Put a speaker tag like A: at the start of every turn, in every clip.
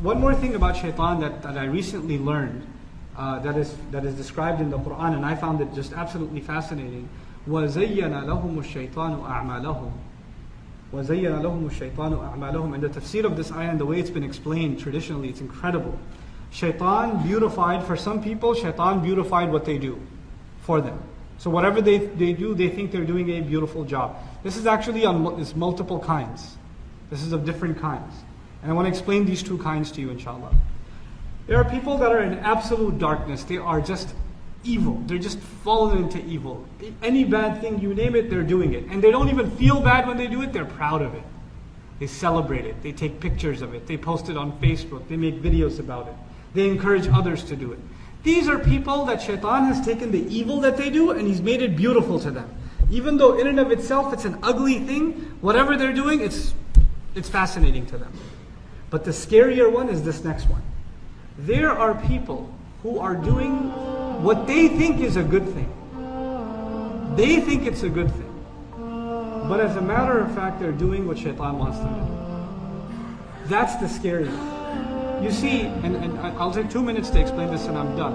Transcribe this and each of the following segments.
A: one more thing about shaitan that I recently learned, that is described in the Quran, and I found it just absolutely fascinating. وَزَيَّنَ لَهُمُ الشَّيْطَانُ أَعْمَالَهُم. وَزَيَّنَ لَهُمُ الشَّيْطَانُ أَعْمَالَهُم. And the tafsir of this ayah and the way it's been explained traditionally, it's incredible. Shaitan beautified, for some people, shaitan beautified what they do for them. So whatever they do, they think they're doing a beautiful job. This is actually on it's multiple kinds. This is of different kinds. And I want to explain these two kinds to you, inshallah. There are people that are in absolute darkness. They are just evil. They're just fallen into evil. Any bad thing, you name it, they're doing it. And they don't even feel bad when they do it. They're proud of it. They celebrate it. They take pictures of it. They post it on Facebook. They make videos about it. They encourage others to do it. These are people that shaitan has taken the evil that they do and he's made it beautiful to them. Even though in and of itself it's an ugly thing, whatever they're doing, it's fascinating to them. But the scarier one is this next one. There are people who are doing what they think is a good thing. They think it's a good thing. But as a matter of fact, they're doing what shaitan wants them to do. That's the scary one. You see, and I'll take 2 minutes to explain this and I'm done.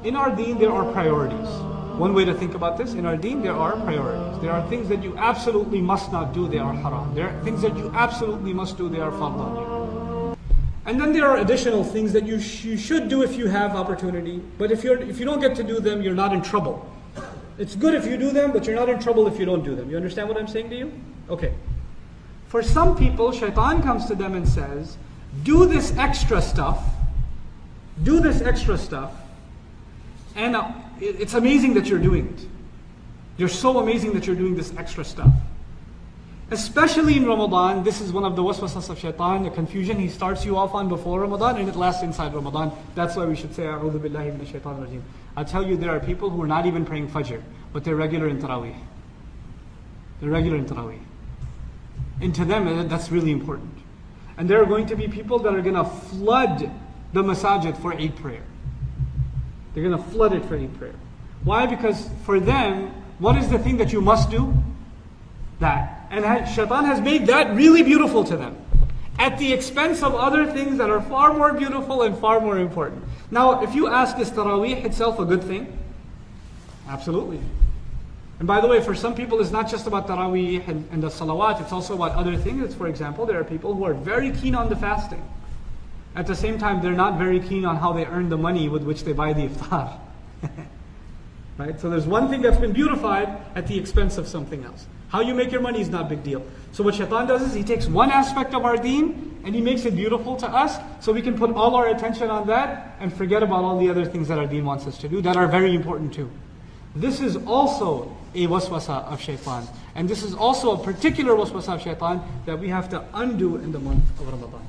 A: In our deen, there are priorities. One way to think about this, in our deen, there are priorities. There are things that you absolutely must not do, they are haram. There are things that you absolutely must do, they are fard on you. And then there are additional things that you should do if you have opportunity. But if you don't get to do them, you're not in trouble. It's good if you do them, but you're not in trouble if you don't do them. You understand what I'm saying to you? Okay. For some people, shaitan comes to them and says, do this extra stuff. Do this extra stuff. And it's amazing that you're doing it. You're so amazing that you're doing this extra stuff. Especially in Ramadan, this is one of the waswasas of shaitan, the confusion he starts you off on before Ramadan and it lasts inside Ramadan. That's why we should say, A'udhu billahi minash shaitanir rajeem. I'll tell you, there are people who are not even praying Fajr, but they're regular in Taraweeh. They're regular in Taraweeh. And to them, that's really important. And there are going to be people that are going to flood the masajid for Eid prayer. They're going to flood it for Eid prayer. Why? Because for them, what is the thing that you must do? That. And shaitan has made that really beautiful to them, at the expense of other things that are far more beautiful and far more important. Now, if you ask, is Taraweeh itself a good thing? Absolutely. And by the way, for some people, it's not just about Taraweeh and the salawat, it's also about other things. For example, there are people who are very keen on the fasting. At the same time, they're not very keen on how they earn the money with which they buy the iftar. Right? So there's one thing that's been beautified at the expense of something else. How you make your money is not a big deal. So what shaitan does is he takes one aspect of our deen and he makes it beautiful to us so we can put all our attention on that and forget about all the other things that our deen wants us to do that are very important too. This is also a waswasa of shaitan. And this is also a particular waswasa of shaitan that we have to undo in the month of Ramadan.